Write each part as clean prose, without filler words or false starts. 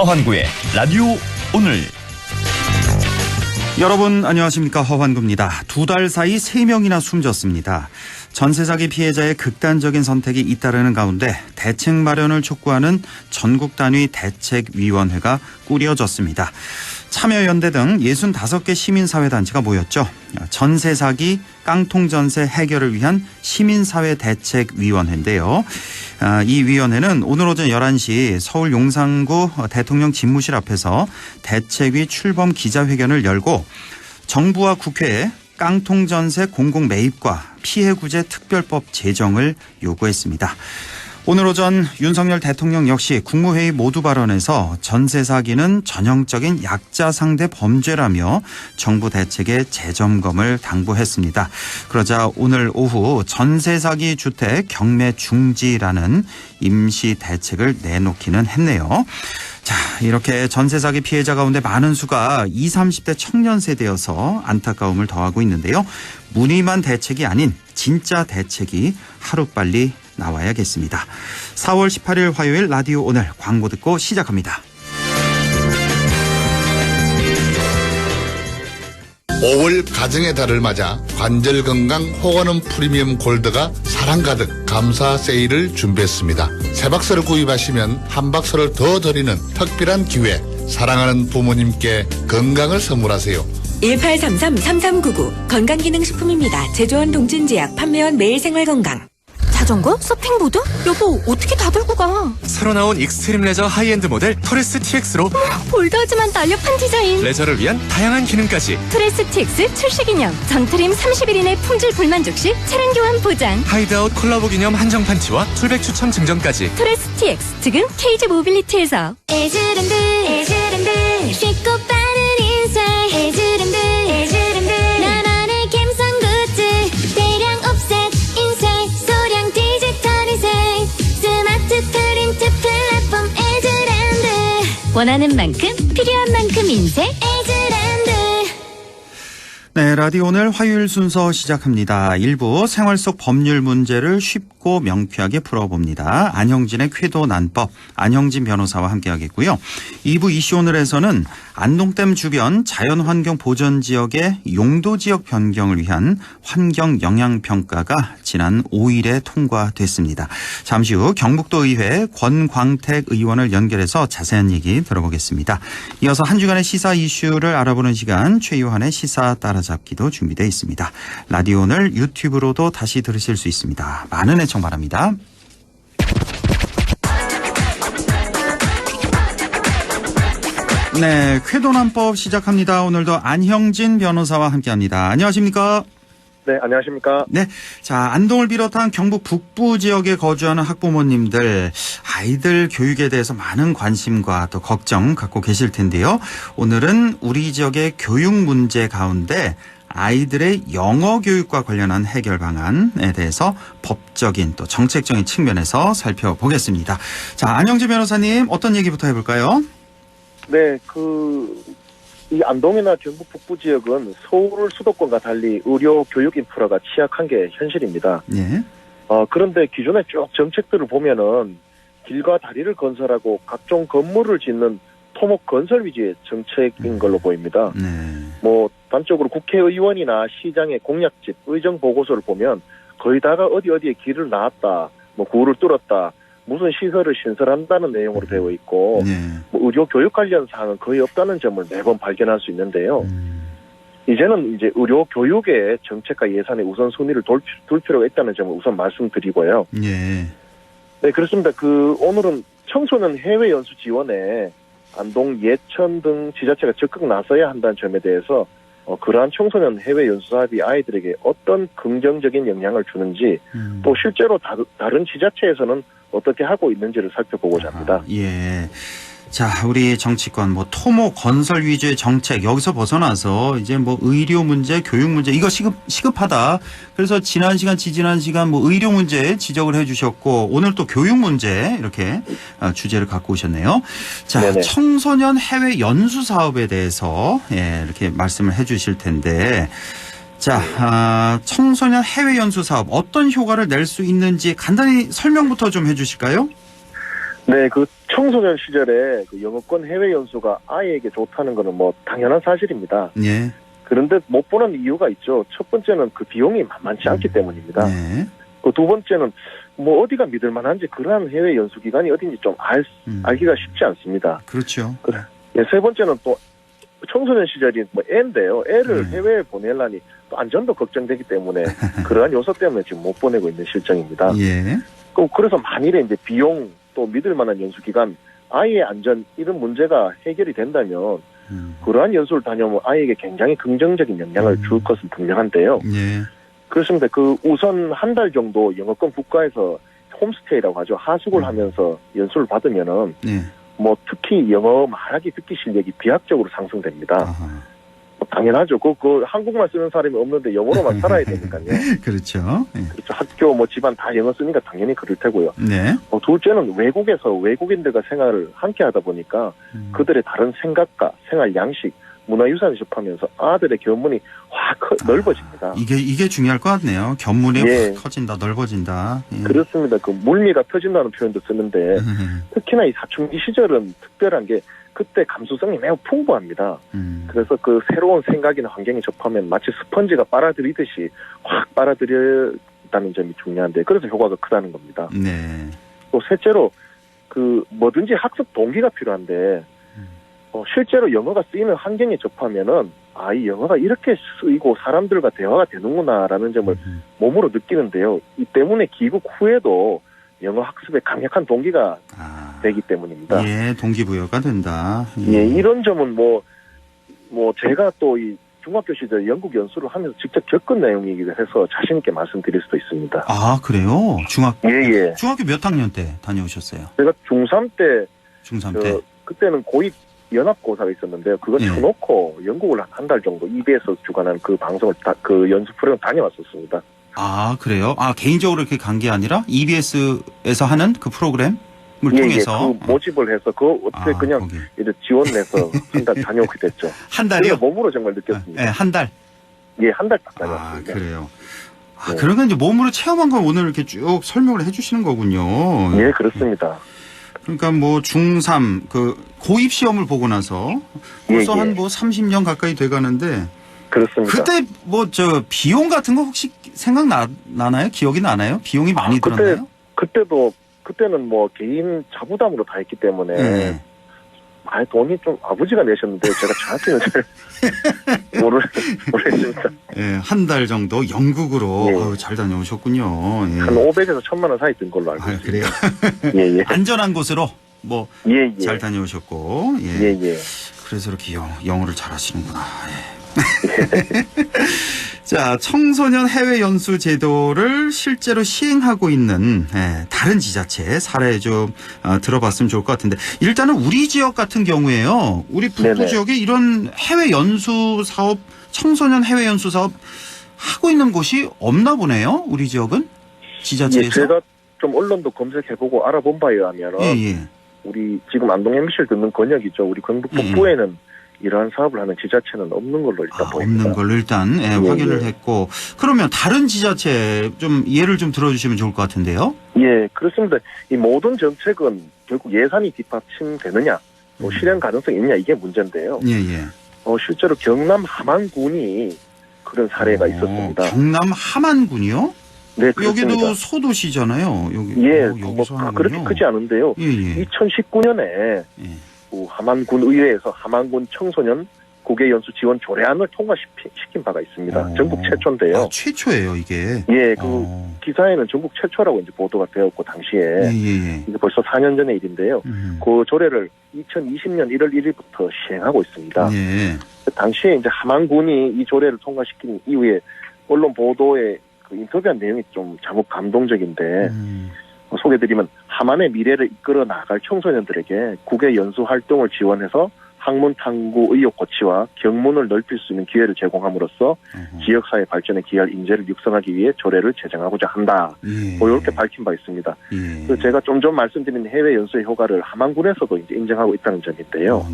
허환구의 라디오 오늘. 여러분 안녕하십니까, 허환구입니다. 2달 사이 3명이나 숨졌습니다. 전세 사기 피해자의 극단적인 선택이 잇따르는 가운데 대책 마련을 촉구하는 전국 단위 대책위원회가 꾸려졌습니다. 참여연대 등 65개 시민사회단체가 모였죠. 전세 사기, 깡통 전세 해결을 위한 시민사회 대책위원회인데요. 이 위원회는 오늘 오전 11시 서울 용산구 대통령 집무실 앞에서 대책위 출범 기자회견을 열고 정부와 국회에 깡통 전세 공공 매입과 피해 구제 특별법 제정을 요구했습니다. 오늘 오전 윤석열 대통령 역시 국무회의 모두 발언에서 전세 사기는 전형적인 약자 상대 범죄라며 정부 대책의 재점검을 당부했습니다. 그러자 오늘 오후 전세 사기 주택 경매 중지라는 임시 대책을 내놓기는 했네요. 자, 이렇게 전세 사기 피해자 가운데 많은 수가 20, 30대 청년 세대여서 안타까움을 더하고 있는데요. 무늬만 대책이 아닌 진짜 대책이 하루빨리 나와야겠습니다. 4월 18일 화요일 라디오 오늘 광고 듣고 시작합니다. 5월 가정의 달을 맞아 관절 건강 호건음 프리미엄 골드가 사랑 가득 감사 세일을 준비했습니다. 세 박스를 구입하시면 한 박스를 더 드리는 특별한 기회. 사랑하는 부모님께 건강을 선물하세요. 1833-3399 건강기능식품입니다. 제조원 동진제약, 판매원 매일생활건강. 자전거? 서핑보드? 여보, 어떻게 다 들고 가? 새로 나온 익스트림 레저 하이엔드 모델 터레스 TX로 볼드하지만 날렵한 디자인. 레저를 위한 다양한 기능까지. 터레스 TX 출시기념 전트림 30일 이내 품질 불만족 시 차량 교환 보장. 하이드아웃 콜라보 기념 한정 판치와 풀백 추첨 증정까지. 터레스 TX 지금 KG 모빌리티에서. 에즈랜드 쉽고 빠른 인쇄. 에즈랜드 나만의 감성 굿즈. 대량 옵셋 인쇄 소량 디지털 인쇄. 스마트 프린트 플랫폼 에즈랜드. 원하는 만큼 필요한 만큼 인쇄. 에즈랜드. 네, 라디오 오늘 화요일 순서 시작합니다. 1부 생활 속 법률 문제를 쉽고 명쾌하게 풀어봅니다. 안형진의 쾌도 난법, 안형진 변호사와 함께하겠고요. 2부 이슈 오늘에서는 안동댐 주변 자연환경 보전 지역의 용도 지역 변경을 위한 환경 영향평가가 지난 5일에 통과됐습니다. 잠시 후 경북도의회 권광택 의원을 연결해서 자세한 얘기 들어보겠습니다. 이어서 한 주간의 시사 이슈를 알아보는 시간, 최유한의 시사 따라잡기도 준비되어 있습니다. 라디오 오늘 유튜브로도 다시 들으실 수 있습니다. 많은 애청 바랍니다. 네, 쾌도난법 시작합니다. 오늘도 안형진 변호사와 함께합니다. 안녕하십니까? 네, 안녕하십니까? 네, 자, 안동을 비롯한 경북 북부 지역에 거주하는 학부모님들, 아이들 교육에 대해서 많은 관심과 또 걱정 갖고 계실 텐데요. 오늘은 우리 지역의 교육 문제 가운데 아이들의 영어 교육과 관련한 해결 방안에 대해서 법적인 또 정책적인 측면에서 살펴보겠습니다. 자, 안형진 변호사님, 어떤 얘기부터 해볼까요? 네, 이 안동이나 경북 북부 지역은 서울 수도권과 달리 의료 교육 인프라가 취약한 게 현실입니다. 예. 그런데 기존의 쭉 정책들을 보면은 길과 다리를 건설하고 각종 건물을 짓는 토목 건설 위주의 정책인 걸로 보입니다. 네. 단적으로 국회의원이나 시장의 공약집, 의정 보고서를 보면 거의 다가 어디에 길을 놨다, 구를 뚫었다, 무슨 시설을 신설한다는 내용으로 되어 있고, 네. 의료 교육 관련 사항은 거의 없다는 점을 매번 발견할 수 있는데요. 이제는 이제 의료 교육의 정책과 예산의 우선순위를 둘 필요가 있다는 점을 우선 말씀드리고요. 예. 네, 그렇습니다. 오늘은 청소년 해외 연수 지원에 안동, 예천 등 지자체가 적극 나서야 한다는 점에 대해서 그러한 청소년 해외 연수 사업이 아이들에게 어떤 긍정적인 영향을 주는지, 또 실제로 다른 지자체에서는 어떻게 하고 있는지를 살펴보고자 합니다. 예. 자, 우리 정치권 토목 건설 위주의 정책 여기서 벗어나서 이제 의료 문제, 교육 문제 이거 시급하다. 그래서 지난 시간 의료 문제 지적을 해주셨고 오늘 또 교육 문제 이렇게 주제를 갖고 오셨네요. 자, 네네. 청소년 해외 연수 사업에 대해서 이렇게 말씀을 해주실 텐데. 자, 청소년 해외 연수 사업 어떤 효과를 낼 수 있는지 간단히 설명부터 좀 해주실까요? 네, 청소년 시절에 그 영어권 해외 연수가 아이에게 좋다는 거는 뭐 당연한 사실입니다. 예. 그런데 못 보는 이유가 있죠. 첫 번째는 그 비용이 만만치 않기 때문입니다. 네. 그 두 번째는 뭐 어디가 믿을 만한지 그러한 해외 연수 기관이 어딘지 좀 알기가 쉽지 않습니다. 그렇죠. 예, 세 번째는 또 청소년 시절이 뭐 애인데요. 애를 해외에 보내려니 또 안전도 걱정되기 때문에 그러한 요소 때문에 지금 못 보내고 있는 실정입니다. 예. 그래서 만일에 이제 비용 또 믿을 만한 연수 기관, 아이의 안전 이런 문제가 해결이 된다면 그러한 연수를 다녀오면 아이에게 굉장히 긍정적인 영향을 줄 것은 분명한데요. 예. 그렇습니다. 그 우선 한 달 정도 영어권 국가에서 홈스테이라고 하죠. 하숙을 하면서 연수를 받으면은 예. 뭐 특히 영어 말하기 듣기 실력이 비약적으로 상승됩니다. 아하. 뭐 당연하죠. 그 한국말 쓰는 사람이 없는데 영어로만 살아야 되니까요. 그렇죠. 예. 그렇죠. 학교 뭐 집안 다 영어 쓰니까 당연히 그럴 테고요. 네. 둘째는 외국에서 외국인들과 생활을 함께 하다 보니까 그들의 다른 생각과 생활 양식, 문화유산을 접하면서 아들의 견문이 확 넓어집니다. 이게 중요할 것 같네요. 견문이 예. 확 커진다, 넓어진다. 예. 그렇습니다. 그 물미가 터진다는 표현도 쓰는데 특히나 이 사춘기 시절은 특별한 게 그때 감수성이 매우 풍부합니다. 그래서 그 새로운 생각이나 환경에 접하면 마치 스펀지가 빨아들이듯이 확 빨아들였다는 점이 중요한데 그래서 효과가 크다는 겁니다. 네. 또 셋째로 그 뭐든지 학습 동기가 필요한데 실제로 영어가 쓰이는 환경에 접하면은 이 영어가 이렇게 쓰이고 사람들과 대화가 되는구나라는 점을 몸으로 느끼는데요. 이 때문에 귀국 후에도 영어 학습에 강력한 동기가 되기 때문입니다. 예, 동기부여가 된다. 예, 이런 점은 뭐 제가 또 이 중학교 시절 영국 연수를 하면서 직접 겪은 내용이기도 해서 자신 있게 말씀드릴 수도 있습니다. 아, 그래요? 예. 중학교 몇 학년 때 다녀오셨어요? 제가 중3 때 중3 때. 그때는 고입 연합고사가 있었는데요. 그거 예. 쳐놓고 영국을 한 달 정도 EBS에서 주관한 그 방송을 그 연수 프로그램 다녀왔었습니다. 아, 그래요? 개인적으로 이렇게 간 게 아니라 EBS에서 하는 그 프로그램을 통해서. 그 모집을 해서 어떻게 그냥 거기. 이제 지원해서 한 달 다녀오게 됐죠. 한 달이요? 몸으로 정말 느꼈습니다. 네, 한 달. 예, 한 달 딱 다녀왔습니다. 그래요. 네. 그러면 이제 몸으로 체험한 걸 오늘 이렇게 쭉 설명을 해주시는 거군요. 예, 그렇습니다. 그러니까 뭐 중3 그 고입 시험을 보고 나서 벌써 예. 한 뭐 30년 가까이 돼가는데 그렇습니다. 그때 뭐 비용 같은 거 혹시 나나요? 기억이 나나요? 비용이 많이 들었나요? 그때는 뭐 개인 자부담으로 다 했기 때문에 네. 돈이 좀 아버지가 내셨는데 제가 정확히는 잘 모르겠습니다. 예, 한 달 정도 영국으로 예. 잘 다녀오셨군요. 예. 한 500에서 1000만 원 사이 든 걸로 알고 있습니다. 그래요? 예. 안전한 곳으로 뭐 잘 예. 다녀오셨고. 예. 그래서 이렇게 영어를 잘하시는구나. 예. 자, 청소년 해외 연수 제도를 실제로 시행하고 있는 다른 지자체 사례 좀 들어봤으면 좋을 것 같은데 일단은 우리 지역 같은 경우에요. 우리 북부 네네. 지역에 이런 해외 연수 사업, 청소년 해외 연수 사업 하고 있는 곳이 없나 보네요. 우리 지역은 지자체에서. 예, 제가 좀 언론도 검색해보고 알아본 바에 의하면 예. 우리 지금 안동 MBC를 듣는 권역이죠. 우리 경북 북부에는 이러한 사업을 하는 지자체는 없는 걸로 일단 보입니다. 없는 걸로 일단 확인을 했고 그러면 다른 지자체 좀 예를 좀 들어주시면 좋을 것 같은데요. 예, 그렇습니다. 이 모든 정책은 결국 예산이 뒷받침되느냐, 또 실현 가능성이 있느냐 이게 문제인데요. 예. 실제로 경남 함안군이 그런 사례가 있었습니다. 경남 함안군이요? 네, 그렇습니다. 여기도 소도시잖아요. 여기서 하는군요. 그렇게 크지 않은데요. 예. 2019년에 함안군 의회에서 함안군 청소년 국외 연수 지원 조례안을 통과시킨 바가 있습니다. 전국 최초인데요. 최초예요, 이게. 예, 기사에는 전국 최초라고 이제 보도가 되었고 당시에 예. 이제 벌써 4년 전의 일인데요. 그 조례를 2020년 1월 1일부터 시행하고 있습니다. 예. 당시에 이제 함안군이 이 조례를 통과시킨 이후에 언론 보도에 그 인터뷰한 내용이 좀 자국 감동적인데 소개드리면 함안의 미래를 이끌어 나갈 청소년들에게 국외 연수 활동을 지원해서 학문 탐구 의욕 고취와 경문을 넓힐 수 있는 기회를 제공함으로써 지역사회 발전에 기여할 인재를 육성하기 위해 조례를 제정하고자 한다. 뭐 이렇게 밝힌 바 있습니다. 그래서 제가 좀 전 말씀드린 해외 연수의 효과를 함안군에서도 이제 인정하고 있다는 점인데요.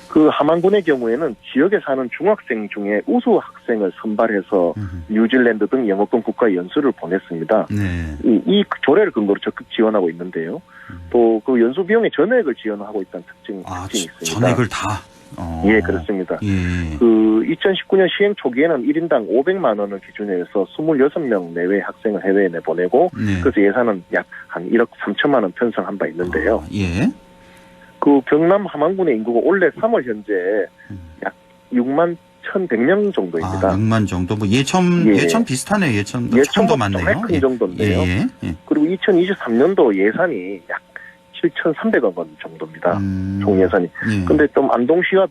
그 함안군의 경우에는 지역에 사는 중학생 중에 우수 학생을 선발해서 뉴질랜드 등 영어권 국가 연수를 보냈습니다. 이 조례를 근거로 적극 지원하고 있는데요. 또 그 연수 비용의 전액을 지원하고 있다는 특징이 있습니다. 전액을 다. 예, 그렇습니다. 예. 그 2019년 시행 초기에는 1인당 500만 원을 기준으로 해서 26명 내외 학생을 해외에 내보내고 네. 그래서 예산은 약 한 1억 3천만 원 편성한 바 있는데요. 예. 그 경남 함안군의 인구가 올해 3월 현재 약 6만 1,100명 정도입니다. 6만 정도. 뭐 예천 비슷하네요. 예천 조금 더 많네요. 좀 큰 정도인데요. 예. 그리고 2023년도 예산이 약 7,300억 원 정도입니다. 총 예산이. 예. 근데 좀 안동시와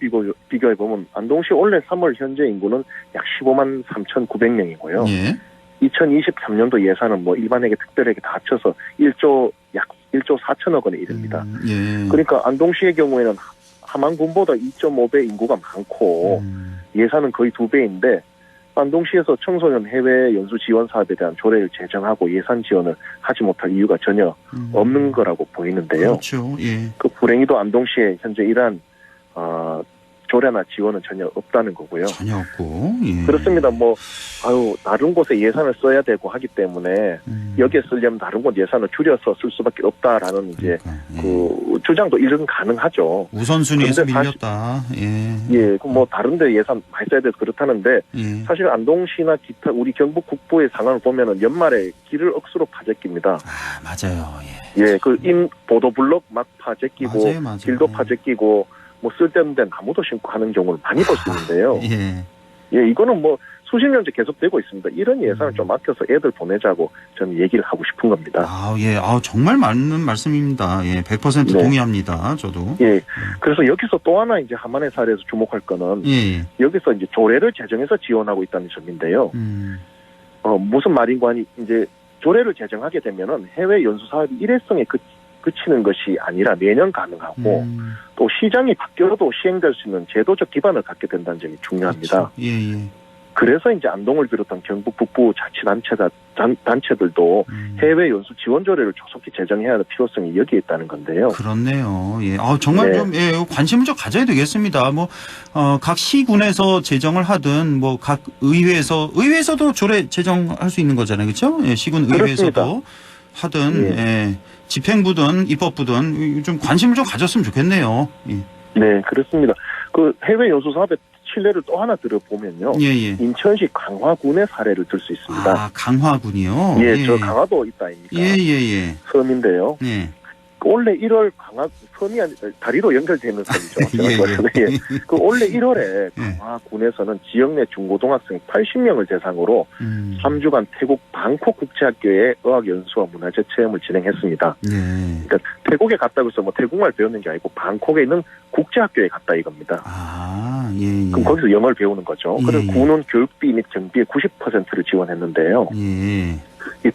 비교해보면 안동시 올해 3월 현재 인구는 약 15만 3,900명이고요. 예. 2023년도 예산은 뭐 일반에게 특별하게 다 합쳐서 약 1조 4천억 원에 이릅니다. 예. 그러니까 안동시의 경우에는 함안군보다 2.5배 인구가 많고 예산은 거의 2배인데 안동시에서 청소년 해외 연수 지원 사업에 대한 조례를 제정하고 예산 지원을 하지 못할 이유가 전혀 없는 거라고 보이는데요. 그렇죠. 예. 그 불행히도 안동시에 현재 이러한 조례나 지원은 전혀 없다는 거고요. 전혀 없고. 예. 그렇습니다. 다른 곳에 예산을 써야 되고 하기 때문에 여기에 쓰려면 다른 곳 예산을 줄여서 쓸 수밖에 없다라는 이제 예. 그 주장도 일은 가능하죠. 우선순위에서 그런데 밀렸다. 예. 예, 그 다른데 예산 많이 써야 돼서 그렇다는데 예. 사실 안동시나 기타 우리 경북 국부의 상황을 보면은 연말에 길을 억수로 파재낍니다. 맞아요. 예. 예, 보도블록 막 파재끼고 맞아요. 길도 파재끼고 쓸데없는 데 나무도 심고 하는 경우를 많이 볼 수 있는데요. 예. 예, 이거는 수십 년째 계속되고 있습니다. 이런 예산을 좀 아껴서 애들 보내자고 저는 얘기를 하고 싶은 겁니다. 예. 정말 맞는 말씀입니다. 예. 100% 네. 동의합니다. 저도. 예. 그래서 여기서 또 하나 이제 함안의 사례에서 주목할 거는 예. 여기서 이제 조례를 제정해서 지원하고 있다는 점인데요. 무슨 말인고 하니 이제 조례를 제정하게 되면은 해외 연수 사업이 일회성에 그치는 것이 아니라 매년 가능하고 또 시장이 바뀌어도 시행될 수 있는 제도적 기반을 갖게 된다는 점이 중요합니다. 그렇죠. 예. 그래서 이제 안동을 비롯한 경북 북부 자치단체들도 해외 연수 지원 조례를 조속히 제정해야 할 필요성이 여기에 있다는 건데요. 그렇네요. 예. 정말 네. 좀 관심을 좀 가져야 되겠습니다. 각 시군에서 제정을 하든 각 의회에서도 조례 제정할 수 있는 거잖아요. 그렇죠? 예, 시군 의회에서도 그렇습니다. 하든 예, 집행부든 입법부든 좀 관심을 좀 가졌으면 좋겠네요. 예. 네, 그렇습니다. 그 해외 연수 사업의 신뢰를 또 하나 들어보면요. 예. 인천시 강화군의 사례를 들 수 있습니다. 강화군이요? 예, 저 강화도 있다 아닙니까? 예. 섬인데요. 예. 올해 1월 섬이 다리로 연결되는 섬이죠. 예. 올해 1월에 예. 강화군에서는 지역 내 중고등학생 80명을 대상으로 3주간 태국 방콕 국제학교에 어학연수와 문화재 체험을 진행했습니다. 예. 그러니까 태국에 갔다고 해서 태국말 배우는 게 아니고 방콕에 있는 국제학교에 갔다 이겁니다. 예. 그럼 거기서 영어를 배우는 거죠. 그래서 군은 교육비 및 경비의 90%를 지원했는데요. 예.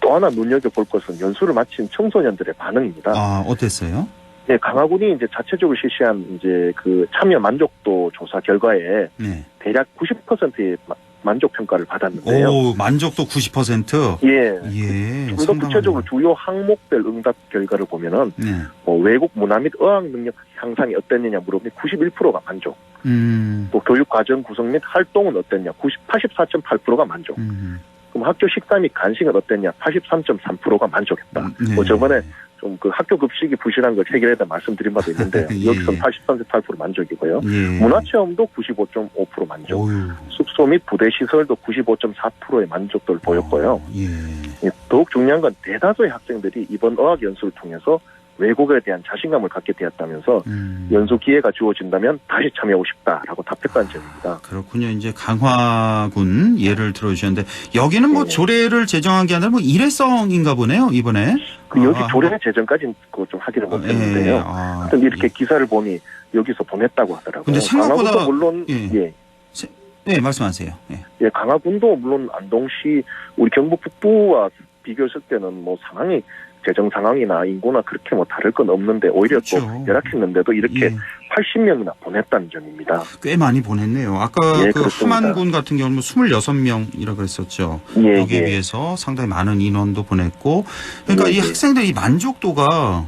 또 하나 눈여겨볼 것은 연수를 마친 청소년들의 반응입니다. 어땠어요? 네, 강화군이 이제 자체적으로 실시한 이제 그 참여 만족도 조사 결과에 네. 대략 90%의 만족 평가를 받았는데요. 만족도 90%? 예. 좀 더 구체적으로 주요 항목별 응답 결과를 보면은 외국 문화 및 어학 능력 향상이 어땠느냐 물어보니 91%가 만족. 또 교육 과정 구성 및 활동은 어땠냐 84.8%가 만족. 그럼 학교 식사 및 간식은 어땠냐 83.3%가 만족했다. 저번에 좀 그 학교 급식이 부실한 걸 해결해다 말씀드린 바도 있는데요. 여기서는 83.8% 만족이고요. 문화체험도 95.5% 만족. 숙소 및 부대 시설도 95.4%의 만족도를 보였고요. 더욱 중요한 건 대다수의 학생들이 이번 어학 연수를 통해서 외국에 대한 자신감을 갖게 되었다면서 연수 기회가 주어진다면 다시 참여하고 싶다라고 답했다는 점입니다. 그렇군요. 이제 강화군 예를 들어주셨는데 여기는 조례를 제정한 게 아니라 일회성인가 보네요. 이번에. 여기 조례 제정까지는 좀 확인을 못했는데요. 하여튼 이렇게 기사를 보니 여기서 보냈다고 하더라고요. 근데 생각보다 강화군도 물론 네, 말씀하세요. 예, 강화군도 물론 안동시 우리 경북 북부와 비교했을 때는 상황이 재정 상황이나 인구나 그렇게 다를 건 없는데 오히려 그렇죠. 또 열악했는데도 이렇게 80명이나 보냈다는 점입니다. 꽤 많이 보냈네요. 아까 함안군 같은 경우는 26명이라고 그랬었죠. 여기에 비해서 상당히 많은 인원도 보냈고 그러니까 이 학생들의 만족도가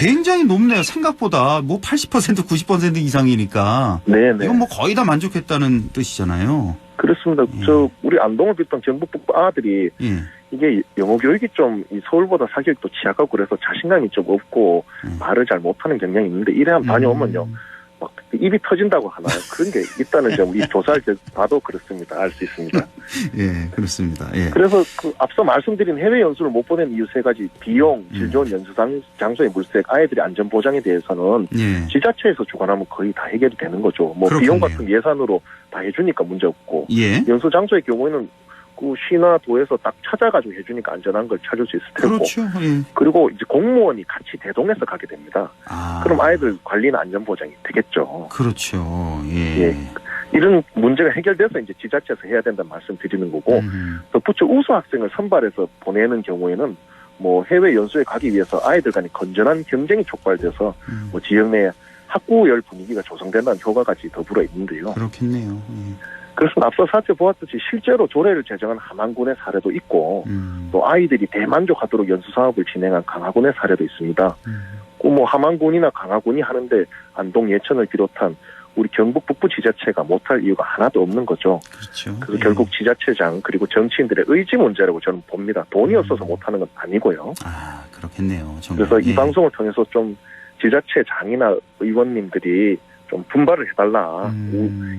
굉장히 높네요. 생각보다 80% 90% 이상이니까 이건 거의 다 만족했다는 뜻이잖아요. 그렇습니다. 우리 안동을 비롯한 경북 북부 아들이 이게 영어 교육이 좀 이 서울보다 사교육도 취약하고 그래서 자신감이 좀 없고 말을 잘 못하는 경향이 있는데 이래 한번 다녀오면요. 막 입이 터진다고 하나요? 그런 게 있다는 점, 이 조사를 봐도 그렇습니다. 알 수 있습니다. 예, 그렇습니다. 예. 그래서 그 앞서 말씀드린 해외 연수를 못 보낸 이유 세 가지, 비용, 질 좋은 연수 장소의 물색, 아이들의 안전 보장에 대해서는 예. 지자체에서 주관하면 거의 다 해결이 되는 거죠. 뭐 그렇겠네요. 비용 같은 예산으로 다 해주니까 문제 없고, 예. 연수 장소의 경우에는 그 시나 도에서 딱 찾아가지고 해주니까 안전한 걸 찾을 수 있을 테고, 그렇죠. 예. 그리고 이제 공무원이 같이 대동해서 가게 됩니다. 아. 그럼 아이들 관리나 안전 보장이 되겠죠. 그렇죠. 예. 예. 이런 문제가 해결돼서 이제 지자체에서 해야 된다는 말씀 드리는 거고, 덧붙여 우수 학생을 선발해서 보내는 경우에는 뭐 해외 연수에 가기 위해서 아이들 간의 건전한 경쟁이 촉발돼서 뭐 지역 내 학구열 분위기가 조성된다는 효과까지 더불어 있는데요. 그렇겠네요. 예. 그래서 앞서 살펴보았듯이 실제로 조례를 제정한 함안군의 사례도 있고, 또 아이들이 대만족하도록 연수 사업을 진행한 강화군의 사례도 있습니다. 뭐 함안군이나 강화군이 하는데 안동, 예천을 비롯한 우리 경북 북부 지자체가 못할 이유가 하나도 없는 거죠. 그렇죠. 그래서 결국 지자체장 그리고 정치인들의 의지 문제라고 저는 봅니다. 돈이 없어서 못하는 건 아니고요. 아, 그렇겠네요. 정말. 그래서 이 예. 방송을 통해서 좀 지자체장이나 의원님들이 좀 분발을 해달라.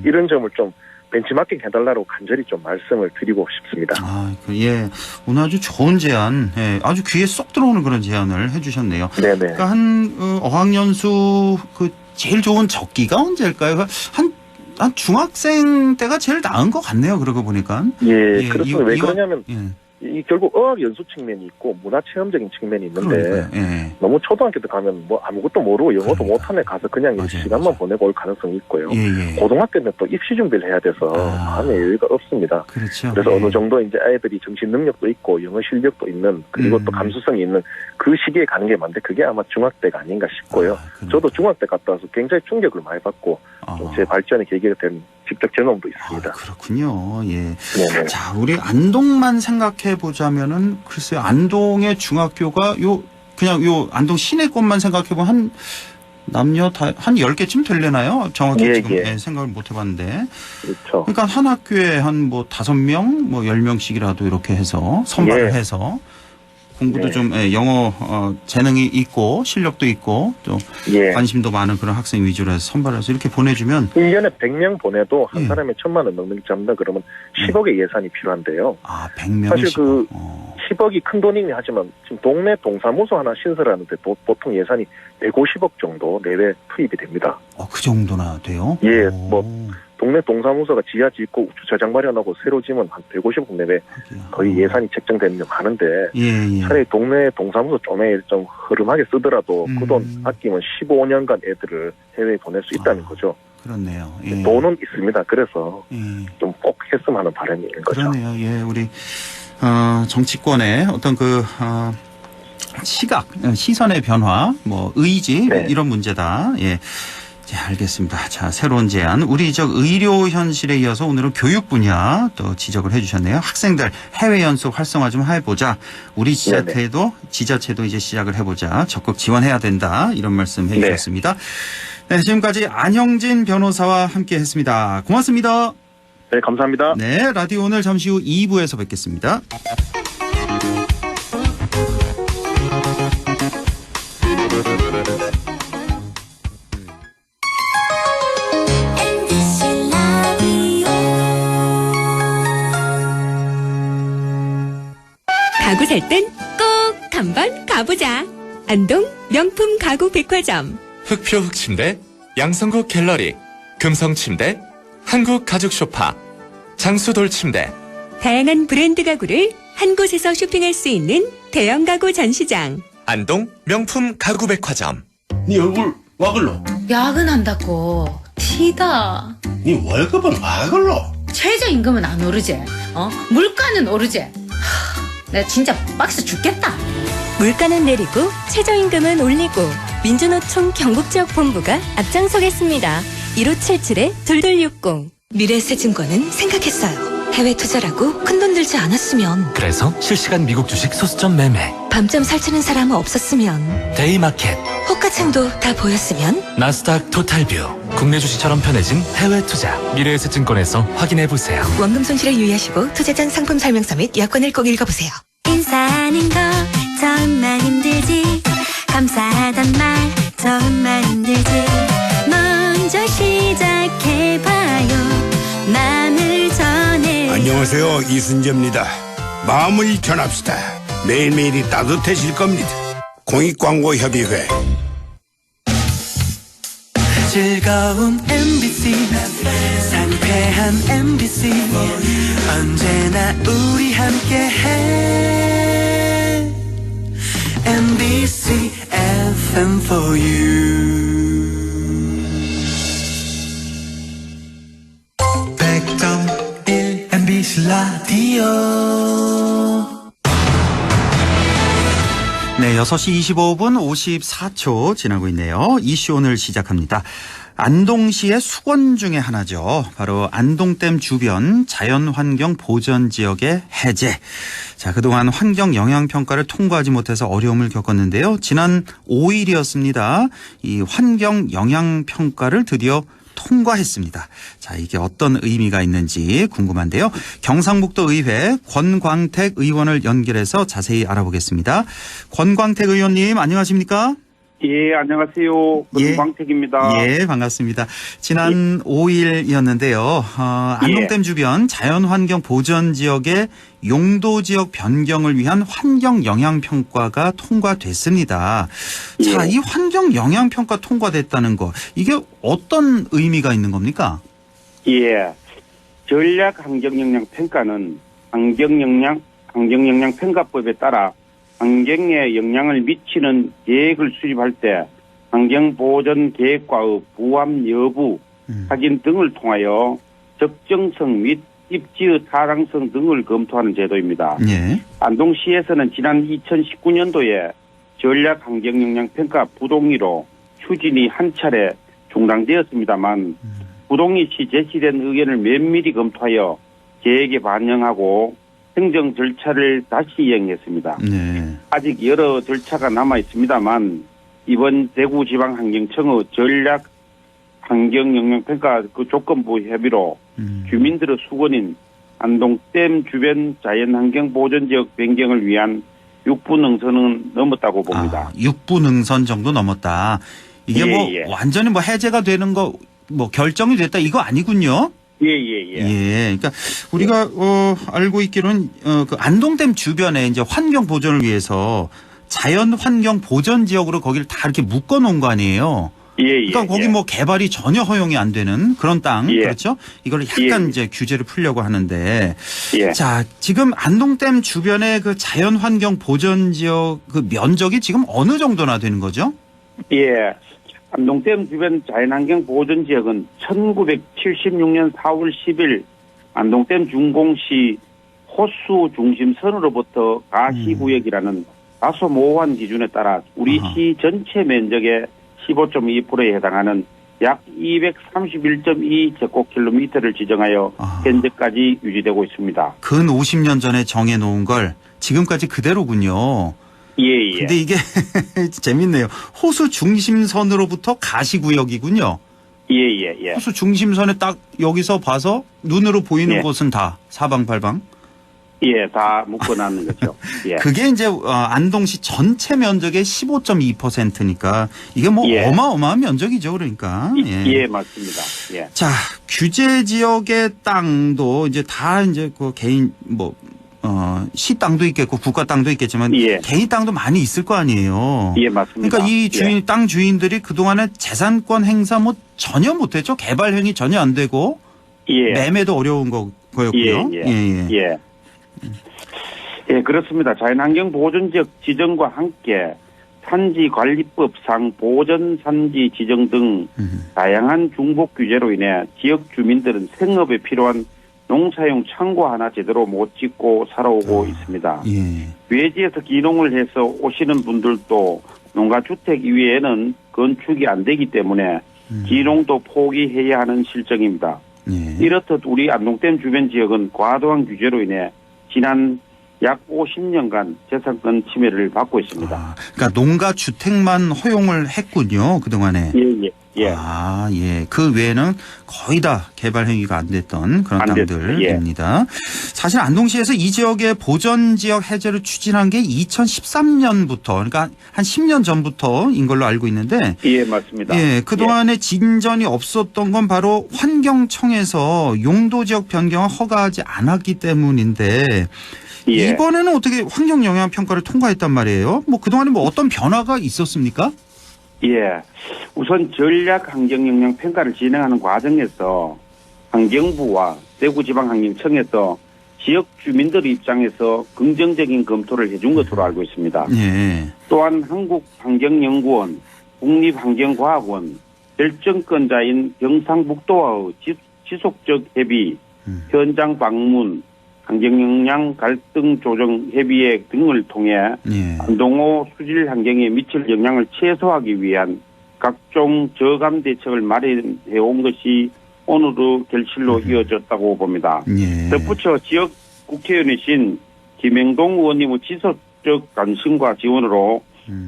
이런 점을 좀 벤치마킹 해달라고 간절히 좀 말씀을 드리고 싶습니다. 아, 예. 오늘 아주 좋은 제안, 예. 아주 귀에 쏙 들어오는 그런 제안을 해주셨네요. 네네. 그러니까 어학연수 제일 좋은 적기가 언제일까요? 한 중학생 때가 제일 나은 것 같네요. 그러고 보니까. 예, 그렇습니다. 왜 그러냐면 예. 이 결국 어학 연수 측면이 있고 문화 체험적인 측면이 있는데, 그러니까요. 예. 너무 초등학교 때 가면 뭐 아무것도 모르고 영어도 못하는 애 가서 그냥 맞아요, 시간만 맞아요. 보내고 올 가능성이 있고요. 예, 예. 고등학교 때는 또 입시 준비를 해야 돼서 마음의 여유가 없습니다. 그렇죠. 그래서 예. 어느 정도 이제 아이들이 정신 능력도 있고 영어 실력도 있는, 그리고 또 감수성이 있는 그 시기에 가는 게 맞는데 그게 아마 중학대가 아닌가 싶고요. 저도 중학대 갔다 와서 굉장히 충격을 많이 받고 제 발전의 계기가 된 직접 경험도 있습니다. 그렇군요. 예. 네네. 자, 우리 안동만 생각해 보자면은 글쎄요, 안동의 중학교가 그냥 안동 시내권만 생각해 보면 한 남녀 다 한 10개쯤 되려나요? 정확히 예, 지금 예. 생각을 못 해봤는데. 그렇죠. 그러니까 한 학교에 한 뭐 5명, 뭐 10명씩이라도 이렇게 해서 선발을 예. 해서 공부도 네. 좀 영어 재능이 있고 실력도 있고 또 예. 관심도 많은 그런 학생 위주로 해서 선발해서 이렇게 보내주면 1년에 100명 보내도 한 예. 사람에 1,000만 원 넘는 잡는다 그러면 10억의 예산이 필요한데요. 100명이 사실 10억이 큰 돈이긴 하지만 지금 동네 동사무소 하나 신설하는데 보통 예산이 150억 정도 내외 투입이 됩니다. 그 정도나 돼요? 예, 오. 뭐 동네 동사무소가 지하 짓고 주차장 마련하고 새로 지으면 한 150억 내외 거의 예산이 책정되는 게 많은데, 예. 차라리 동네 동사무소 좀 흐름하게 쓰더라도 그 돈 아끼면 15년간 애들을 해외에 보낼 수 있다는 거죠. 그렇네요. 예. 돈은 있습니다. 그래서 예. 좀 꼭 했으면 하는 바람이 있는 거죠. 그러네요. 예, 우리 정치권의 어떤 시각, 시선의 변화, 뭐 의지 네. 이런 문제다. 예. 자, 알겠습니다. 자, 새로운 제안. 우리 의료 현실에 이어서 오늘은 교육 분야 또 지적을 해주셨네요. 학생들 해외 연수 활성화 좀 해보자. 우리 지자체도 이제 시작을 해보자. 적극 지원해야 된다. 이런 말씀 해주셨습니다. 네, 지금까지 안형진 변호사와 함께했습니다. 고맙습니다. 네, 감사합니다. 네, 라디오 오늘 잠시 후 2부에서 뵙겠습니다. 가구 살 땐 꼭 한번 가보자. 안동 명품 가구 백화점. 흑표 흑침대, 양성국 갤러리, 금성침대, 한국가죽소파, 장수돌침대. 다양한 브랜드 가구를 한 곳에서 쇼핑할 수 있는 대형 가구 전시장. 안동 명품 가구백화점. 네 얼굴 와 글로? 야근한다고 티다. 네 월급은 와 글로? 최저임금은 안 오르지. 물가는 오르지. 내가 진짜 빡세 죽겠다. 물가는 내리고 최저임금은 올리고 민주노총 경북지역 본부가 앞장서겠습니다. 1577-2260. 미래에셋증권은 생각했어요. 해외 투자라고 큰돈 들지 않았으면, 그래서 실시간 미국 주식 소수점 매매, 밤잠 설치는 사람은 없었으면, 데이마켓, 호가창도 다 보였으면, 나스닥 토탈뷰. 국내 주식처럼 편해진 해외 투자. 미래에셋증권에서 확인해보세요. 원금 손실에 유의하시고 투자 전 상품 설명서 및 여건을 꼭 읽어보세요. 사는 거 정말 힘들지. 감사하단 말 정말 힘들지. 먼저 시작해봐요. 마음을 전해. 안녕하세요, 이순재입니다. 마음을 전합시다. 매일매일이 따뜻해질 겁니다. 공익광고협의회. 즐거운 MBC 상쾌한 MBC 언제나 우리 함께해. MBC FM for you. 100.1 MBC 라디오. 네, 6시 25분 54초 지나고 있네요. 이슈 오늘 시작합니다. 안동시의 수건 중에 하나죠. 바로 안동댐 주변 자연환경 보전 지역의 해제. 자, 그동안 환경 영향평가를 통과하지 못해서 어려움을 겪었는데요. 지난 5일이었습니다. 이 환경 영향평가를 드디어 통과했습니다. 자, 이게 어떤 의미가 있는지 궁금한데요. 경상북도 의회 권광택 의원을 연결해서 자세히 알아보겠습니다. 권광택 의원님 안녕하십니까? 예, 안녕하세요. 권광택입니다. 예, 반갑습니다. 지난 5일이었는데요. 안동댐 주변 자연환경 보전 지역의 용도 지역 변경을 위한 환경 영향평가가 통과됐습니다. 자, 이 환경 영향평가 통과됐다는 거, 이게 어떤 의미가 있는 겁니까? 예, 전략 환경 영향 평가는 환경 영향 평가법에 따라 환경에 영향을 미치는 계획을 수립할 때 환경 보전 계획과의 부합 여부 확인 등을 통하여 적정성 및 입지의 타당성 등을 검토하는 제도입니다. 예. 안동시에서는 지난 2019년도에 전략 환경 영향 평가 부동의로 추진이 한 차례 중단되었습니다만 부동의 시 제시된 의견을 면밀히 검토하여 계획에 반영하고 행정 절차를 다시 이행했습니다. 네. 아직 여러 절차가 남아 있습니다만 이번 대구지방환경청의 전략 환경영향평가 그 조건부 협의로 주민들의 수건인 안동댐 주변 자연환경 보전지역 변경을 위한 6부 능선은 넘었다고 봅니다. 6부 능선 정도 넘었다. 이게 완전히 해제가 되는 거 결정이 됐다 이거 아니군요. 예. 그러니까 우리가 알고 있기로는 그 안동댐 주변에 이제 환경 보전을 위해서 자연 환경 보전 지역으로 거기를 다 이렇게 묶어 놓은 거 아니에요. 그러니까 거기 개발이 전혀 허용이 안 되는 그런 땅 그렇죠? 이걸 약간 이제 규제를 풀려고 하는데 자, 지금 안동댐 주변의 그 자연 환경 보전 지역 그 면적이 지금 어느 정도나 되는 거죠? 예. 안동댐 주변 자연환경 보전지역은 1976년 4월 10일 안동댐 준공시 호수 중심선으로부터 가시구역이라는 다소 모호한 기준에 따라 우리 시 전체 면적의 15.2%에 해당하는 약 231.2 제곱킬로미터를 지정하여 현재까지 유지되고 있습니다. 근 50년 전에 정해놓은 걸 지금까지 그대로군요. 예. 근데 이게 재밌네요. 호수 중심선으로부터 가시구역이군요. 예. 호수 중심선에 딱 여기서 봐서 눈으로 보이는 곳은 다 사방팔방. 예, 다 묶어놨는 거죠. 예. 그게 이제 안동시 전체 면적의 15.2%니까 이게 어마어마한 면적이죠, 그러니까. 예, 맞습니다. 예. 자, 규제 지역의 땅도 이제 다 이제 그 개인 시 땅도 있겠고 국가 땅도 있겠지만 개인 땅도 많이 있을 거 아니에요. 예, 맞습니다. 그러니까 이 땅 주인들이 그동안에 재산권 행사 전혀 못했죠. 개발 행위 전혀 안 되고 매매도 어려운 거였고요. 예, 그렇습니다. 자연환경 보전지역 지정과 함께 산지관리법상 보전산지 지정 등 다양한 중복 규제로 인해 지역 주민들은 생업에 필요한 농사용 창고 하나 제대로 못 짓고 살아오고 있습니다. 외지에서 기농을 해서 오시는 분들도 농가주택 이외에는 건축이 안 되기 때문에 기농도 포기해야 하는 실정입니다. 이렇듯 우리 안동댐 주변 지역은 과도한 규제로 인해 지난 약 50년간 재산권 침해를 받고 있습니다. 그러니까 농가주택만 허용을 했군요, 그동안에. 예. 아, 예. 그 외에는 거의 다 개발 행위가 안 됐던 그런 땅들입니다. 사실 안동시에서 이 지역의 보전 지역 해제를 추진한 게 2013년부터, 그러니까 한 10년 전부터인 걸로 알고 있는데. 예, 맞습니다. 예, 그동안에 진전이 없었던 건 바로 환경청에서 용도 지역 변경을 허가하지 않았기 때문인데. 예. 이번에는 어떻게 환경 영향 평가를 통과했단 말이에요? 뭐 그동안에 뭐 어떤 변화가 있었습니까? 예. 우선 전략 환경 영향 평가를 진행하는 과정에서 환경부와 대구지방환경청에서 지역 주민들 입장에서 긍정적인 검토를 해준 것으로 알고 있습니다. 예. 또한 한국환경연구원, 국립환경과학원, 결정권자인 경상북도와의 지속적 협의, 현장 방문, 환경영향 갈등 조정 협의회 등을 통해 안동호 수질 환경에 미칠 영향을 최소화하기 위한 각종 저감 대책을 마련해 온 것이 오늘의 결실로 이어졌다고 봅니다. 덧붙여 지역 국회의원이신 김행동 의원님의 지속적 관심과 지원으로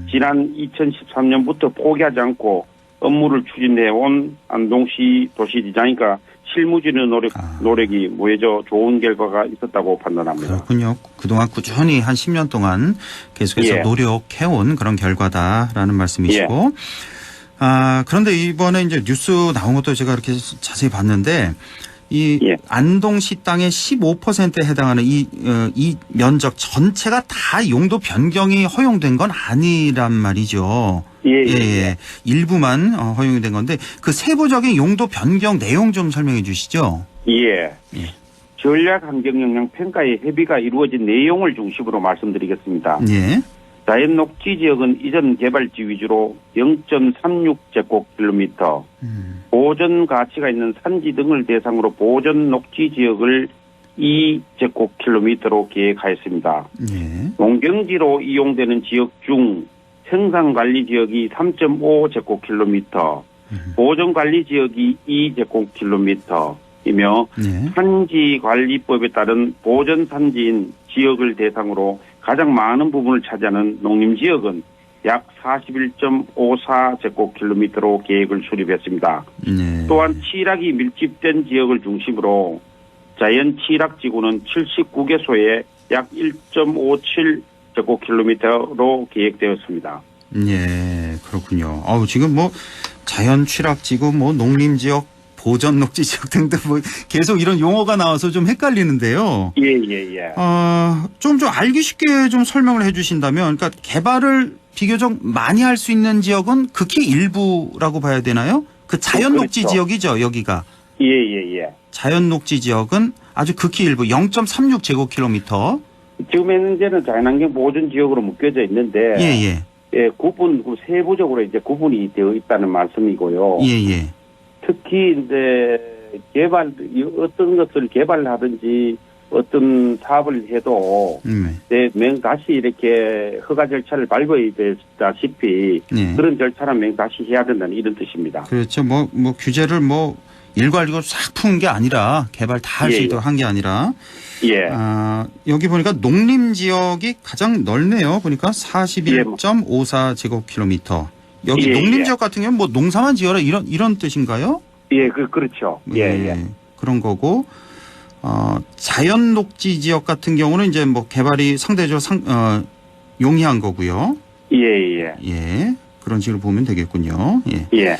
지난 2013년부터 포기하지 않고 업무를 추진해 온 안동시 도시디자인과 실무진의 노력이 모여져 좋은 결과가 있었다고 판단합니다. 그렇군요. 그동안 꾸준히 한 10년 동안 계속해서 노력해온 그런 결과다라는 말씀이시고. 그런데 이번에 이제 뉴스 나온 것도 제가 이렇게 자세히 봤는데 이 안동시 땅의 15%에 해당하는 이 면적 전체가 다 용도 변경이 허용된 건 아니란 말이죠. 예. 일부만 허용이 된 건데 그 세부적인 용도 변경 내용 좀 설명해 주시죠. 예. 전략 환경 영향 평가의 협의가 이루어진 내용을 중심으로 말씀드리겠습니다. 예. 자연 녹지 지역은 이전 개발지 위주로 0.36제곱킬로미터, 보전 가치가 있는 산지 등을 대상으로 보전 녹지 지역을 2제곱킬로미터로 계획하였습니다. 농경지로 이용되는 지역 중 생산관리 지역이 3.5제곱킬로미터, 보전관리 지역이 2제곱킬로미터이며 산지관리법에 따른 보전산지인 지역을 대상으로 가장 많은 부분을 차지하는 농림지역은 약 41.54제곱킬로미터로 계획을 수립했습니다. 또한 취락이 밀집된 지역을 중심으로 자연 취락지구는 79개소에 약 1.57제곱킬로미터로 계획되었습니다. 예, 그렇군요. 지금 뭐 자연 취락지구, 뭐 농림지역, 보전 녹지 지역 등등 뭐 계속 이런 용어가 나와서 좀 헷갈리는데요. 예. 좀 알기 쉽게 좀 설명을 해 주신다면, 그러니까 개발을 비교적 많이 할 수 있는 지역은 극히 일부라고 봐야 되나요? 그 자연 녹지 지역이죠, 여기가. 예. 자연 녹지 지역은 아주 극히 일부 0.36제곱킬로미터. 지금 현재는 자연환경 보존 지역으로 묶여져 있는데 세부적으로 이제 구분이 되어 있다는 말씀이고요. 예. 특히 이제 어떤 것을 개발하든지 어떤 사업을 해도 명다시 이렇게 허가 절차를 밟아야 되다시피 그런 절차는 명다시 해야 된다는 이런 뜻입니다. 그렇죠. 뭐 규제를 일괄적으로 싹 푼 게 아니라 개발 다 할 수 있도록 한 게 아니라 여기 보니까 농림 지역이 가장 넓네요. 보니까 41.54제곱킬로미터. 여기 농림 지역 같은 경우는 뭐 농사만 지어라 이런 뜻인가요? 예, 그렇죠. 예. 그런 거고 자연 녹지 지역 같은 경우는 이제 뭐 개발이 상대적으로 용이한 거고요. 예. 그런 식으로 보면 되겠군요. 예.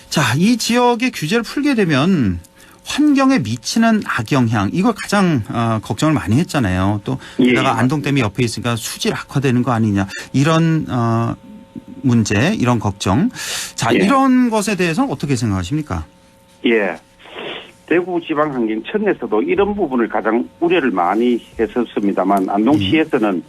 자, 이 지역의 규제를 풀게 되면 환경에 미치는 악영향 이걸 가장 걱정을 많이 했잖아요. 또 게다가 안동댐이 옆에 있으니까 수질 악화되는 거 아니냐 이런 문제, 이런 걱정. 자, 이런 것에 대해서는 어떻게 생각하십니까? 대구지방환경청에서도 이런 부분을 가장 우려를 많이 했었습니다만 안동시에서는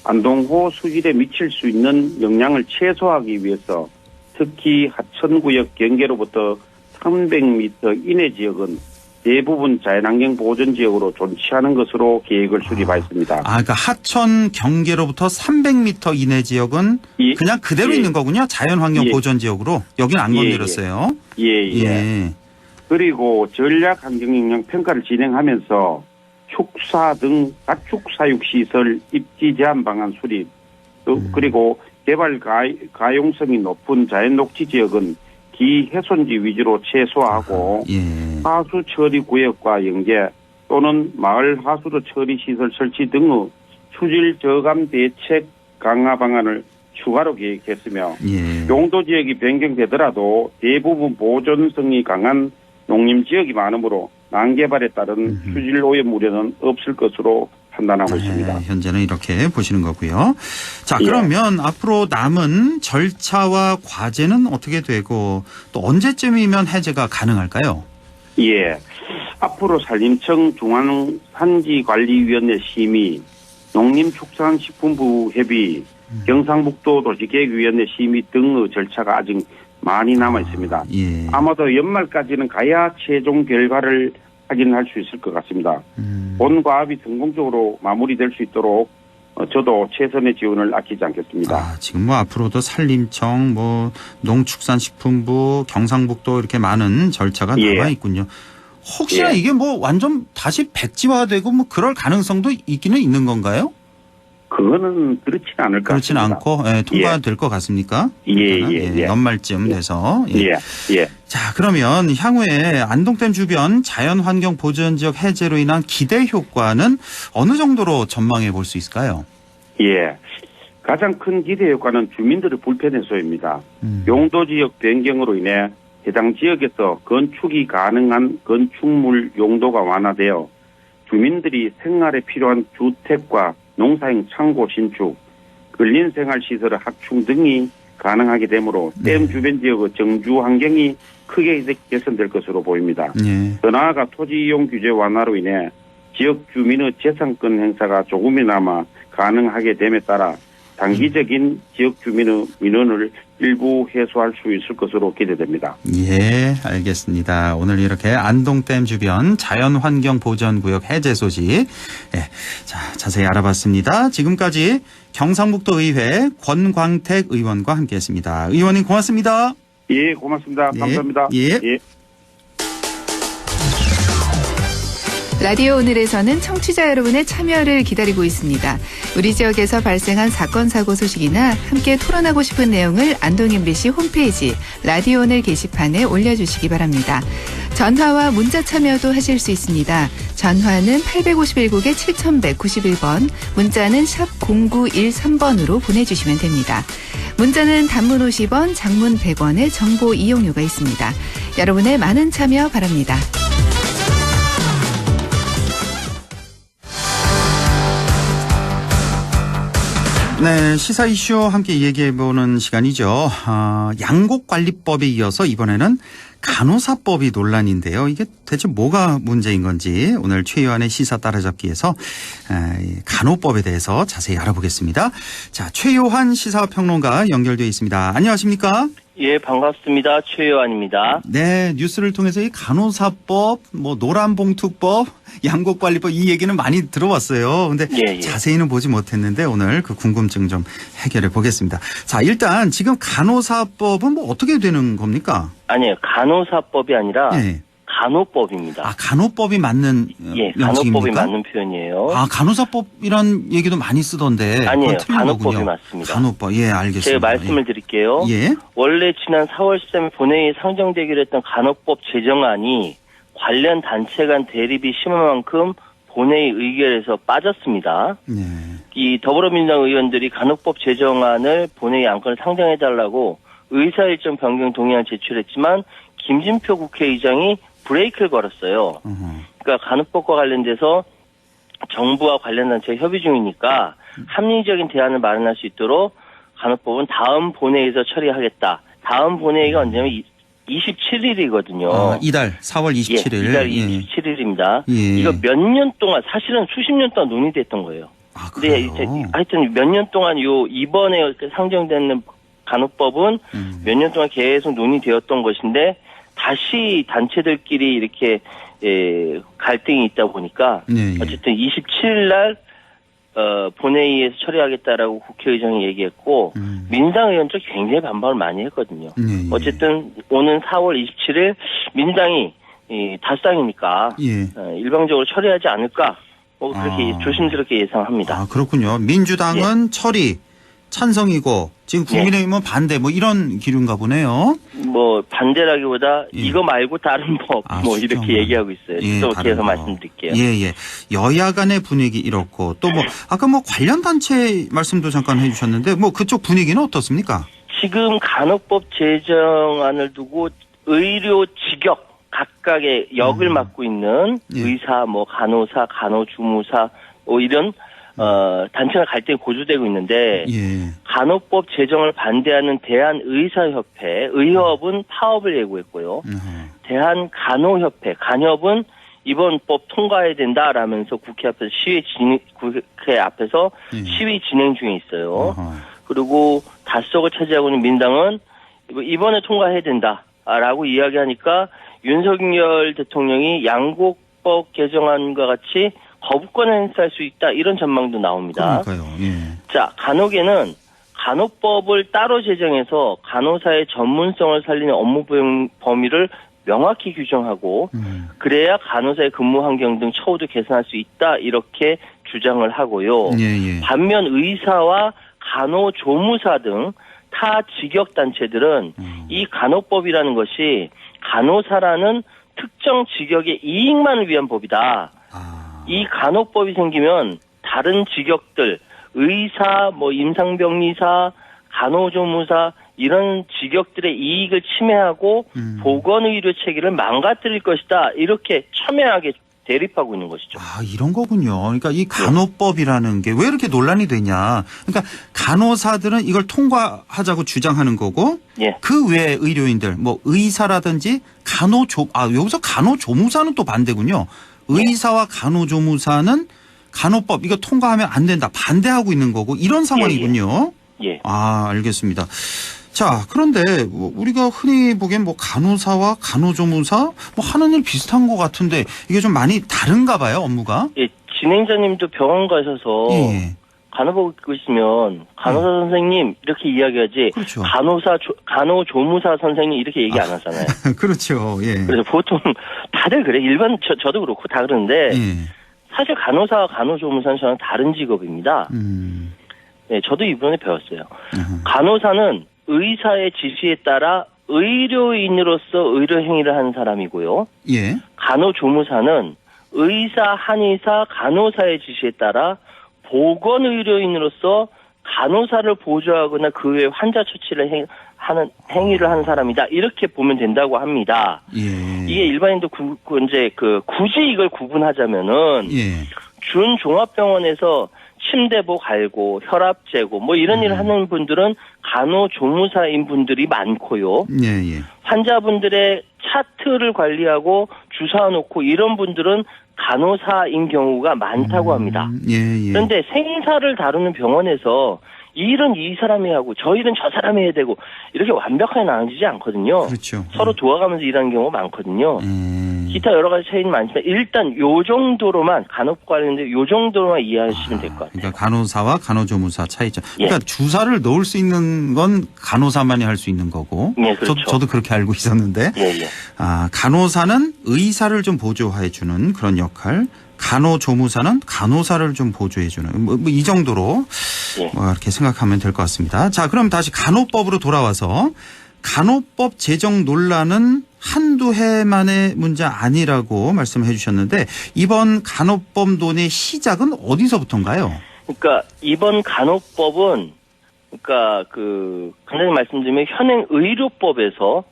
안동호 수질에 미칠 수 있는 영향을 최소화하기 위해서 특히 하천구역 경계로부터 300m 이내 지역은 대부분 자연환경 보존 지역으로 존치하는 것으로 계획을 수립하였습니다. 그러니까 하천 경계로부터 300m 이내 지역은 그냥 그대로 있는 거군요. 자연환경 보존 지역으로. 여기는 안 건드렸어요. 예. 그리고 전략 환경 영향 평가를 진행하면서 축사 등 가축 사육 시설 입지 제한 방안 수립 그리고 개발 가용성이 높은 자연 녹지 지역은 기훼손지 위주로 최소화하고 하수 처리 구역과 연계 또는 마을 하수로 처리 시설 설치 등의 수질 저감 대책 강화 방안을 추가로 계획했으며 용도 지역이 변경되더라도 대부분 보존성이 강한 농림 지역이 많으므로 난개발에 따른 수질 오염 우려는 없을 것으로 판단하고 있습니다. 현재는 이렇게 보시는 거고요. 자, 그러면 앞으로 남은 절차와 과제는 어떻게 되고 또 언제쯤이면 해제가 가능할까요? 예. 앞으로 산림청 중앙산지관리위원회 심의, 농림축산식품부 협의, 경상북도 도시계획위원회 심의 등의 절차가 아직 많이 남아 있습니다. 아마도 연말까지는 가야 최종 결과를 확인할 수 있을 것 같습니다. 본과업이 성공적으로 마무리될 수 있도록 저도 최선의 지원을 아끼지 않겠습니다. 지금 뭐 앞으로도 산림청, 뭐 농축산식품부, 경상북도 이렇게 많은 절차가 남아 있군요. 혹시나 이게 뭐 완전 다시 백지화되고 뭐 그럴 가능성도 있기는 있는 건가요? 그거는 그렇지는 않을 것 그렇지는 같습니다. 않고 통과될 것 같습니까? 연말쯤 돼서. 자, 그러면 향후에 안동댐 주변 자연환경 보전지역 해제로 인한 기대 효과는 어느 정도로 전망해 볼 수 있을까요? 가장 큰 기대 효과는 주민들의 불편 해소입니다. 용도 지역 변경으로 인해 해당 지역에서 건축이 가능한 건축물 용도가 완화되어 주민들이 생활에 필요한 주택과 농사형 창고 신축, 근린생활시설의 확충 등이 가능하게 되므로 댐 주변 지역의 정주 환경이 크게 개선될 것으로 보입니다. 더 나아가 토지 이용 규제 완화로 인해 지역 주민의 재산권 행사가 조금이나마 가능하게 됨에 따라 단기적인 지역 주민의 민원을 일부 해소할 수 있을 것으로 기대됩니다. 알겠습니다. 오늘 이렇게 안동댐 주변 자연환경보전구역 해제 소식 자, 자세히 알아봤습니다. 지금까지 경상북도 의회 권광택 의원과 함께했습니다. 의원님 고맙습니다. 고맙습니다. 감사합니다. 라디오 오늘에서는 청취자 여러분의 참여를 기다리고 있습니다. 우리 지역에서 발생한 사건 사고 소식이나 함께 토론하고 싶은 내용을 안동 MBC 홈페이지 라디오 오늘 게시판에 올려주시기 바랍니다. 전화와 문자 참여도 하실 수 있습니다. 전화는 851국에 7191번, 문자는 샵 0913번으로 보내주시면 됩니다. 문자는 단문 50원, 장문 100원의 정보 이용료가 있습니다. 여러분의 많은 참여 바랍니다. 네, 시사 이슈 함께 얘기해보는 시간이죠. 양곡관리법에 이어서 이번에는 간호사법이 논란인데요. 이게 대체 뭐가 문제인 건지 오늘 최요한의 시사 따라잡기에서 간호법에 대해서 자세히 알아보겠습니다. 자, 최요한 시사평론가 연결되어 있습니다. 안녕하십니까? 반갑습니다. 최요한입니다. 네, 뉴스를 통해서 이 간호사법, 뭐 노란봉투법, 양곡관리법 이 얘기는 많이 들어봤어요. 근데 자세히는 보지 못했는데 오늘 그 궁금증 좀 해결해 보겠습니다. 자, 일단 지금 간호사법은 뭐 어떻게 되는 겁니까? 아니요, 간호사법이 아니라 간호법입니다. 간호법이 맞는 명칭입니까? 간호법이 맞는 표현이에요. 간호사법이란 얘기도 많이 쓰던데. 아니에요, 간호법이 거군요. 맞습니다. 간호법, 알겠습니다. 제가 말씀을 드릴게요. 원래 지난 4월 13일 본회의에 상정되기로 했던 간호법 제정안이 관련 단체 간 대립이 심한 만큼 본회의 의결에서 빠졌습니다. 이 더불어민주당 의원들이 간호법 제정안을 본회의 안건을 상정해달라고 의사일정 변경 동의안 제출했지만 김진표 국회의장이 브레이크를 걸었어요. 그러니까 간호법과 관련돼서 정부와 관련 단체가 협의 중이니까 합리적인 대안을 마련할 수 있도록 간호법은 다음 본회의에서 처리하겠다. 다음 본회의가 언제냐면 27일이거든요. 이달 4월 27일. 이달 27일입니다. 이거 몇 년 동안 사실은 수십 년 동안 논의됐던 거예요. 근데 하여튼 몇 년 동안 이번에 상정되는 간호법은 몇 년 동안 계속 논의되었던 것인데 다시 단체들끼리 이렇게 갈등이 있다 보니까 어쨌든 27일 날 본회의에서 처리하겠다라고 국회의장이 얘기했고 민주당 의원도 굉장히 반발을 많이 했거든요. 어쨌든 오는 4월 27일 민주당이 다수당이니까 일방적으로 처리하지 않을까 그렇게 조심스럽게 예상합니다. 그렇군요. 민주당은 처리, 찬성이고 지금 국민의힘은 반대 뭐 이런 기류인가 보네요. 뭐 반대라기보다 이거 말고 다른 법 뭐 이렇게 얘기하고 있어요. 이렇게 해서 말씀드릴게요. 예. 여야 간의 분위기 이렇고 또 뭐 아까 뭐 관련 단체 말씀도 잠깐 해주셨는데 뭐 그쪽 분위기는 어떻습니까? 지금 간호법 제정안을 두고 의료 직역 각각의 역을 맡고 있는 의사, 뭐 간호사, 간호주무사 뭐 이런 단체가 갈등이 고조되고 있는데 간호법 제정을 반대하는 대한의사협회, 의협은 파업을 예고했고요. 대한간호협회, 간협은 이번 법 통과해야 된다라면서 국회 앞에서 시위 진행 중에 있어요. 그리고 다수석을 차지하고 있는 민당은 이번에 통과해야 된다라고 이야기하니까 윤석열 대통령이 양곡법 개정안과 같이 거부권을 행사할 수 있다 이런 전망도 나옵니다. 그러니까요. 자, 간혹에는 간호법을 따로 제정해서 간호사의 전문성을 살리는 업무 범위를 명확히 규정하고 그래야 간호사의 근무 환경 등 처우도 개선할 수 있다 이렇게 주장을 하고요. 반면 의사와 간호조무사 등 타 직역 단체들은 이 간호법이라는 것이 간호사라는 특정 직역의 이익만을 위한 법이다. 이 간호법이 생기면 다른 직역들, 의사, 뭐 임상병리사, 간호조무사 이런 직역들의 이익을 침해하고 보건의료 체계를 망가뜨릴 것이다. 이렇게 첨예하게 대립하고 있는 것이죠. 이런 거군요. 그러니까 이 간호법이라는 게 왜 이렇게 논란이 되냐. 그러니까 간호사들은 이걸 통과하자고 주장하는 거고 그 외에 의료인들, 뭐 의사라든지 여기서 간호조무사는 또 반대군요. 의사와 간호조무사는 간호법 이거 통과하면 안 된다. 반대하고 있는 거고 이런 상황이군요. 알겠습니다. 자, 그런데 우리가 흔히 보기엔 뭐 간호사와 간호조무사 뭐 하는 일 비슷한 것 같은데 이게 좀 많이 다른가 봐요, 업무가? 진행자님도 병원 가셔서 간호복 입고 있으면 간호사 선생님 이렇게 이야기하지 그렇죠. 간호조무사 선생님 이렇게 얘기 안 하잖아요. 그렇죠. 그래서 보통 다들 그래. 일반 저도 그렇고 다 그러는데 사실 간호사와 간호조무사는 저는 다른 직업입니다. 저도 이번에 배웠어요. 간호사는 의사의 지시에 따라 의료인으로서 의료 행위를 하는 사람이고요. 간호조무사는 의사, 한의사, 간호사의 지시에 따라 보건의료인으로서 간호사를 보조하거나 그 외 환자 처치를 하는 행위를 하는 사람이다. 이렇게 보면 된다고 합니다. 이게 일반인도 이제 굳이 이걸 구분하자면은 준종합병원에서 침대보 갈고 혈압 재고 뭐 이런 일을 하는 분들은 간호조무사인 분들이 많고요. 환자분들의 차트를 관리하고 주사 놓고 이런 분들은 간호사인 경우가 많다고 합니다. 그런데 생사를 다루는 병원에서 이 일은 이 사람이 하고 저 일은 저 사람이 해야 되고 이렇게 완벽하게 나눠지지 않거든요. 그렇죠. 서로 도와가면서 일하는 경우가 많거든요. 기타 여러 가지 차이는 많지만 일단 요 정도로만 간호법 관련된 요 정도로만 이해하시면 될 것 같아요. 그러니까 간호사와 간호조무사 차이점. 그러니까 주사를 넣을 수 있는 건 간호사만이 할 수 있는 거고. 그렇죠. 저도 그렇게 알고 있었는데. 간호사는 의사를 좀 보조해 주는 그런 역할. 간호조무사는 간호사를 좀 보조해 주는 이 정도로 이렇게 생각하면 될 것 같습니다. 자, 그럼 다시 간호법으로 돌아와서 간호법 제정 논란은 한두 해 만의 문제 아니라고 말씀해 주셨는데 이번 간호법 논의 시작은 어디서부터인가요? 그러니까 이번 간호법은 간단히 말씀드리면 현행 의료법에서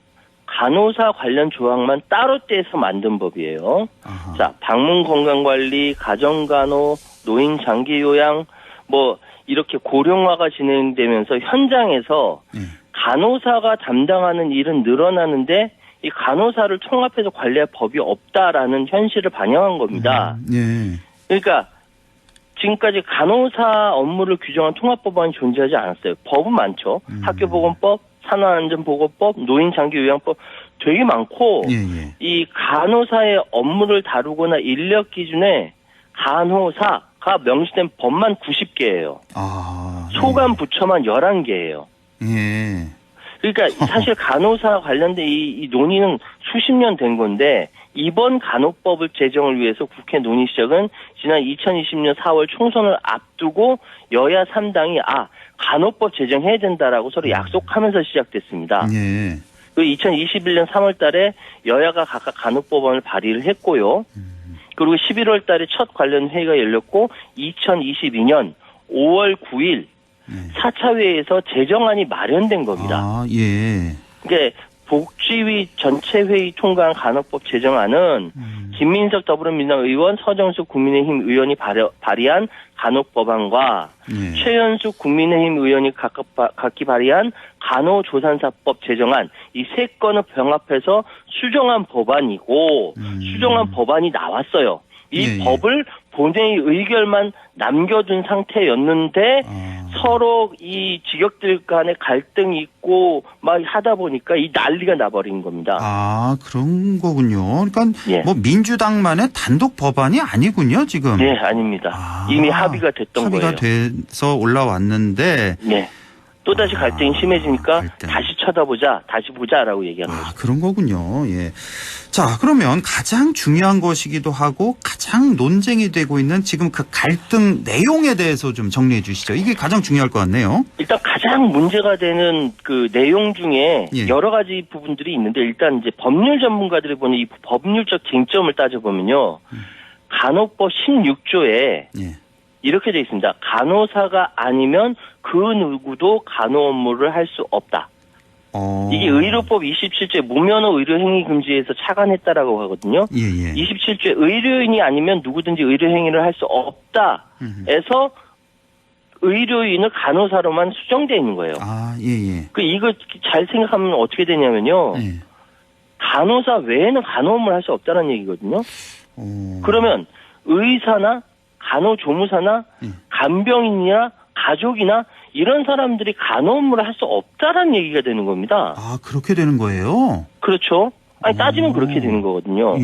간호사 관련 조항만 따로 떼서 만든 법이에요. 자, 방문 건강관리, 가정간호, 노인 장기 요양 뭐 이렇게 고령화가 진행되면서 현장에서 간호사가 담당하는 일은 늘어나는데 이 간호사를 통합해서 관리할 법이 없다라는 현실을 반영한 겁니다. 그러니까 지금까지 간호사 업무를 규정한 통합법안이 존재하지 않았어요. 법은 많죠. 학교보건법, 산후안전보건법, 노인장기요양법 되게 많고 이 간호사의 업무를 다루거나 인력 기준에 간호사가 명시된 법만 90개예요. 소관 부처만 11개예요. 그러니까 사실 간호사 관련된 이 논의는 수십 년 된 건데 이번 간호법을 제정을 위해서 국회 논의 시작은 지난 2020년 4월 총선을 앞두고 여야 3당이 간호법 제정해야 된다라고 서로 약속하면서 시작됐습니다. 예. 그 2021년 3월 달에 여야가 각각 간호법안을 발의를 했고요. 그리고 11월 달에 첫 관련 회의가 열렸고 2022년 5월 9일 4차 회의에서 제정안이 마련된 겁니다. 예. 그러니까 복지위 전체 회의 통과한 간호법 제정안은 김민석 더불어민주당 의원, 서정숙 국민의힘 의원이 발의한 간호법안과 최연숙 국민의힘 의원이 각기 발의한 간호조산사법 제정안 이 세 건을 병합해서 수정한 법안이고 수정한 법안이 나왔어요. 이 법을 본회의 의결만 남겨둔 상태였는데 서로 이 직역들 간에 갈등이 있고 막 하다 보니까 이 난리가 나버린 겁니다. 그런 거군요. 그러니까 뭐 민주당만의 단독 법안이 아니군요, 지금. 네, 아닙니다. 이미 합의가 됐던 거예요. 합의가 돼서 올라왔는데. 네. 또다시 갈등이 심해지니까 다시 쳐다보자, 다시 보자라고 얘기하는 거죠. 그런 거군요. 예. 자, 그러면 가장 중요한 것이기도 하고 가장 논쟁이 되고 있는 지금 그 갈등 내용에 대해서 좀 정리해 주시죠. 이게 가장 중요할 것 같네요. 일단 가장 문제가 되는 그 내용 중에 여러 가지 부분들이 있는데 일단 이제 법률 전문가들이 보는 이 법률적 쟁점을 따져보면요. 간호법 16조에 이렇게 되어 있습니다. 간호사가 아니면 그 누구도 간호 업무를 할 수 없다. 이게 의료법 27조의 무면허 의료행위 금지에서 착안했다라고 하거든요. 27조의 의료인이 아니면 누구든지 의료행위를 할 수 없다. 에서 의료인을 간호사로만 수정되어 있는 거예요. 이거 잘 생각하면 어떻게 되냐면요. 간호사 외에는 간호 업무를 할 수 없다는 얘기거든요. 그러면 의사나 간호조무사나 간병인이나 가족이나 이런 사람들이 간호 업무를 할 수 없다라는 얘기가 되는 겁니다. 그렇게 되는 거예요? 그렇죠. 따지면 그렇게 되는 거거든요.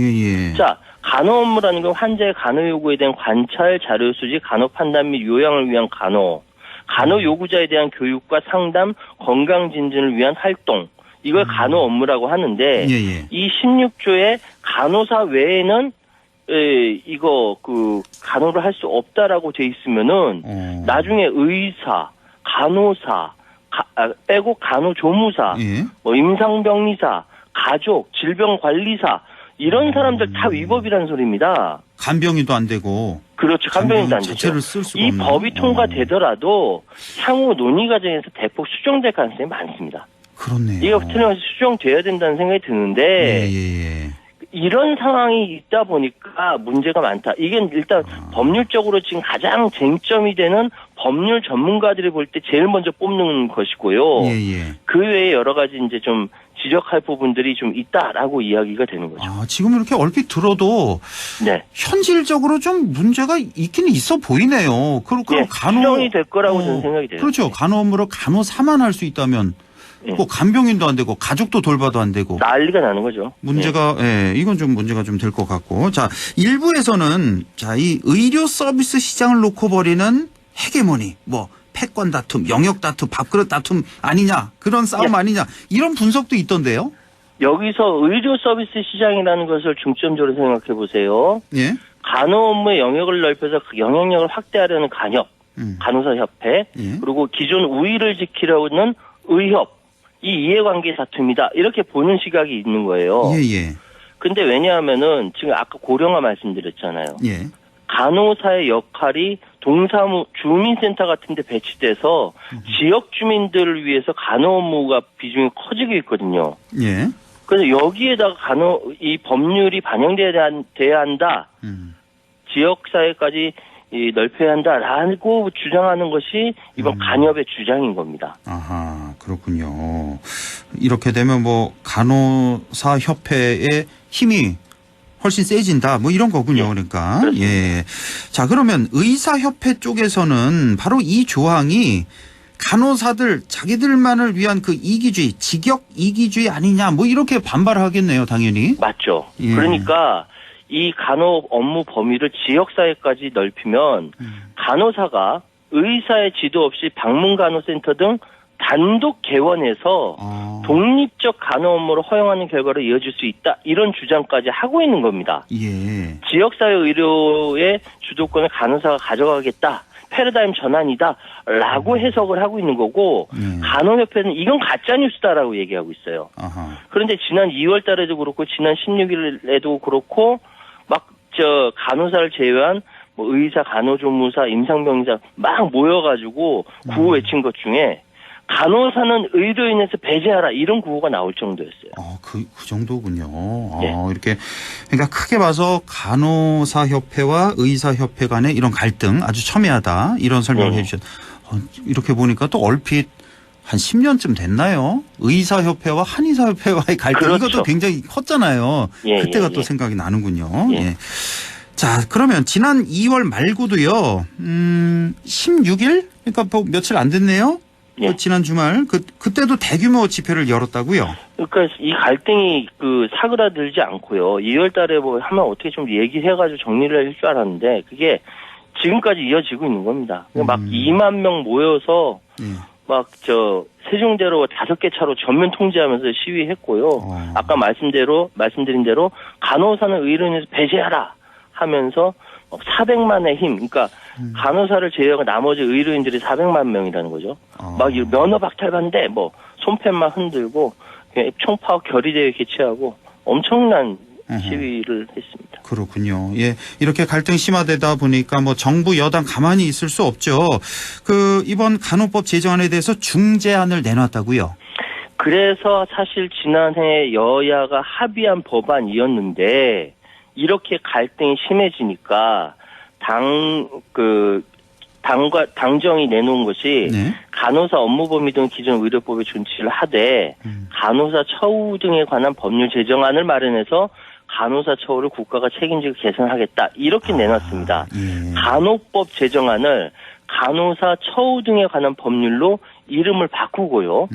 자, 간호 업무라는 건 환자의 간호 요구에 대한 관찰, 자료 수집, 간호 판단 및 요양을 위한 간호 요구자에 대한 교육과 상담, 건강 진전을 위한 활동, 이걸 간호 업무라고 하는데 이 16조의 간호사 외에는 간호를 할 수 없다라고 돼 있으면은, 나중에 의사, 간호사, 빼고 간호조무사, 뭐 임상병리사, 가족, 질병관리사, 이런 사람들 다 위법이라는 소리입니다. 간병인도 안 되고. 그렇죠. 간병인도 안 되죠. 자체를 쓸 수가 이 없는. 법이 통과되더라도 향후 논의 과정에서 대폭 수정될 가능성이 많습니다. 그렇네요. 이거 틀림없이 수정돼야 된다는 생각이 드는데, 이런 상황이 있다 보니까 문제가 많다. 이게 일단 법률적으로 지금 가장 쟁점이 되는 법률 전문가들이 볼 때 제일 먼저 뽑는 것이고요. 그 외에 여러 가지 이제 좀 지적할 부분들이 좀 있다라고 이야기가 되는 거죠. 지금 이렇게 얼핏 들어도 현실적으로 좀 문제가 있기는 있어 보이네요. 그럼 수정이 될 거라고 저는 생각이 돼요. 그렇죠. 간호 업무를 간호사만 할 수 있다면 뭐 간병인도 안 되고 가족도 돌봐도 안 되고 난리가 나는 거죠. 문제가 이건 좀 문제가 좀 될 것 같고. 자, 일부에서는 이 의료 서비스 시장을 놓고 벌이는 헤게모니, 뭐 패권 다툼, 영역 다툼, 밥그릇 다툼 아니냐, 그런 싸움 아니냐, 이런 분석도 있던데요. 여기서 의료 서비스 시장이라는 것을 중점적으로 생각해 보세요. 간호 업무의 영역을 넓혀서 그 영향력을 확대하려는 간호사 협회, 그리고 기존 우위를 지키려는 의협, 이 이해관계 다툼이다. 이렇게 보는 시각이 있는 거예요. 근데 왜냐하면은 지금 아까 고령화 말씀드렸잖아요. 간호사의 역할이 동사무 주민센터 같은 데 배치돼서 지역 주민들을 위해서 간호 업무가 비중이 커지고 있거든요. 그래서 여기에다가 이 법률이 반영돼야 한다. 지역사회까지 넓혀야 한다라고 주장하는 것이 이번 간협의 주장인 겁니다. 그렇군요. 이렇게 되면 뭐 간호사 협회의 힘이 훨씬 세진다. 뭐 이런 거군요. 그러니까. 자, 그러면 의사협회 쪽에서는 바로 이 조항이 간호사들 자기들만을 위한 그 이기주의, 직역 이기주의 아니냐, 뭐 이렇게 반발하겠네요, 당연히. 맞죠. 그러니까 이 간호 업무 범위를 지역사회까지 넓히면 간호사가 의사의 지도 없이 방문간호센터 등 단독 개원해서 독립적 간호 업무를 허용하는 결과로 이어질 수 있다. 이런 주장까지 하고 있는 겁니다. 예. 지역사회 의료의 주도권을 간호사가 가져가겠다. 패러다임 전환이다. 라고 해석을 하고 있는 거고 간호협회는 이건 가짜뉴스다라고 얘기하고 있어요. 그런데 지난 2월 달에도 그렇고 지난 16일에도 그렇고 막 간호사를 제외한 뭐 의사, 간호조무사, 임상병리사 막 모여가지고 구호 외친 것 중에 간호사는 의료인에서 배제하라 이런 구호가 나올 정도였어요. 그 정도군요. 네. 이렇게 그러니까 크게 봐서 간호사협회와 의사협회 간의 이런 갈등 아주 첨예하다 이런 설명을 해주셨. 이렇게 보니까 또 얼핏 한 10년쯤 됐나요? 의사협회와 한의사협회와의 갈등 그렇죠. 이것도 굉장히 컸잖아요. 그때가 또 생각이 나는군요. 예. 자, 그러면 지난 2월 말고도요. 16일? 그러니까 뭐 며칠 안 됐네요. 지난 주말 그때도 대규모 집회를 열었다고요. 그러니까 이 갈등이 사그라들지 않고요. 2월 달에 뭐 하면 어떻게 좀 얘기해가지고 정리를 할 줄 알았는데 그게 지금까지 이어지고 있는 겁니다. 막 2만 명 모여서 세종대로 5개 차로 전면 통제하면서 시위했고요. 아까 말씀드린 대로 간호사는 의료인에서 배제하라 하면서 400만의 힘, 그러니까 간호사를 제외하고 나머지 의료인들이 400만 명이라는 거죠. 막 면허 박탈반대, 뭐 손팻만 흔들고 총파업 결의대회 개최하고 엄청난 시위를 했습니다. 그렇군요. 예, 이렇게 갈등 심화되다 보니까 뭐 정부 여당 가만히 있을 수 없죠. 이번 간호법 제정안에 대해서 중재안을 내놨다고요. 그래서 사실 지난해 여야가 합의한 법안이었는데 이렇게 갈등이 심해지니까 당정이 내놓은 것이 간호사 업무 범위 등 기존 의료법에 준치를 하되 간호사 처우 등에 관한 법률 제정안을 마련해서 간호사 처우를 국가가 책임지고 개선하겠다 이렇게 내놨습니다. 간호법 제정안을 간호사 처우 등에 관한 법률로 이름을 바꾸고요.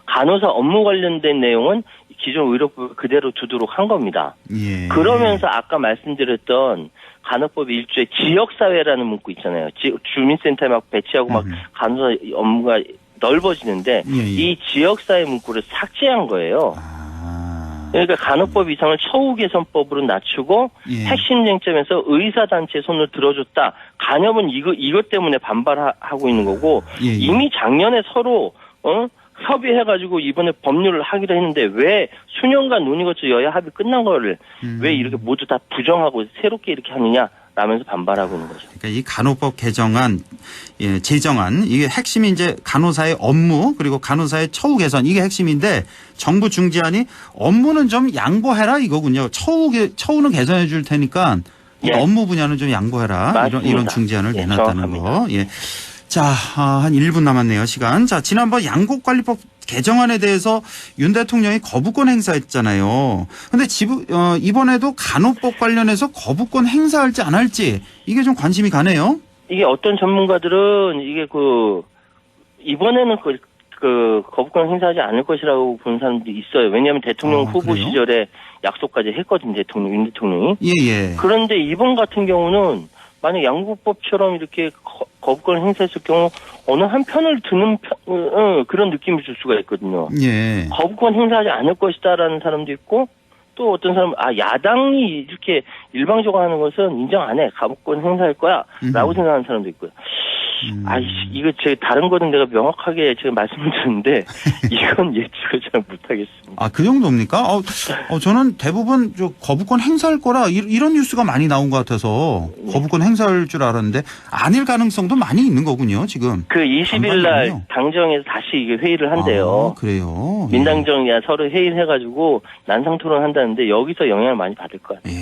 간호사 업무 관련된 내용은 기존 의료법 그대로 두도록 한 겁니다. 그러면서 아까 말씀드렸던 간호법 1조의 지역사회라는 문구 있잖아요. 주민센터에 막 배치하고 막 간호사 업무가 넓어지는데 이 지역사회 문구를 삭제한 거예요. 그러니까 간호법 이상을 처우 개선법으로 낮추고 핵심 쟁점에서 의사단체 손을 들어줬다. 간협은 이것 때문에 반발하고 있는 거고 이미 작년에 서로 협의해가지고 이번에 법률을 하기로 했는데 왜 수년간 논의 거쳐 여야 합의 끝난 거를 왜 이렇게 모두 다 부정하고 새롭게 이렇게 하느냐라면서 반발하고 있는 거죠. 그러니까 이 간호법 개정안, 제정안 이게 핵심이 이제 간호사의 업무 그리고 간호사의 처우 개선 이게 핵심인데 정부 중재안이 업무는 좀 양보해라 이거군요. 처우는 개선해 줄 테니까 업무 분야는 좀 양보해라 이런 중재안을 내놨다는 거. 예. 자, 한 1분 남았네요, 시간. 자, 지난번 양곡관리법 개정안에 대해서 윤 대통령이 거부권 행사했잖아요. 근데 이번에도 간호법 관련해서 거부권 행사할지 안 할지 이게 좀 관심이 가네요. 이게 어떤 전문가들은 이게 이번에는 거부권 행사하지 않을 것이라고 보는 사람들이 있어요. 왜냐하면 대통령 후보 그래요? 시절에 약속까지 했거든요, 윤 대통령이. 그런데 이번 같은 경우는 만약 양국법처럼 이렇게 거부권을 행사했을 경우 어느 한 편을 드는 그런 느낌을 줄 수가 있거든요. 거부권 행사하지 않을 것이다라는 사람도 있고 또 어떤 사람은 야당이 이렇게 일방적으로 하는 것은 인정 안 해. 거부권 행사할 거야 라고 생각하는 사람도 있고요. 이거 다른 거는 내가 명확하게 제가 말씀을 드렸는데 이건 예측을 잘 못하겠습니다. 그 정도입니까? 저는 대부분 거부권 행사할 거라 이런 뉴스가 많이 나온 것 같아서 거부권 행사할 줄 알았는데 아닐 가능성도 많이 있는 거군요, 지금. 20일 날 당정에서 다시 이게 회의를 한대요. 그래요? 민당정이야 서로 회의를 해가지고 난상 토론한다는데 여기서 영향을 많이 받을 것 같아요.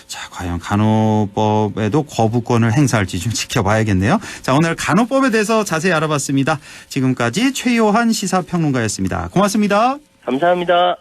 자, 과연 간호법에도 거부권을 행사할지 좀 지켜봐야겠네요. 자, 오늘 간호법에 대해서 자세히 알아봤습니다. 지금까지 최요한 시사평론가였습니다. 고맙습니다. 감사합니다.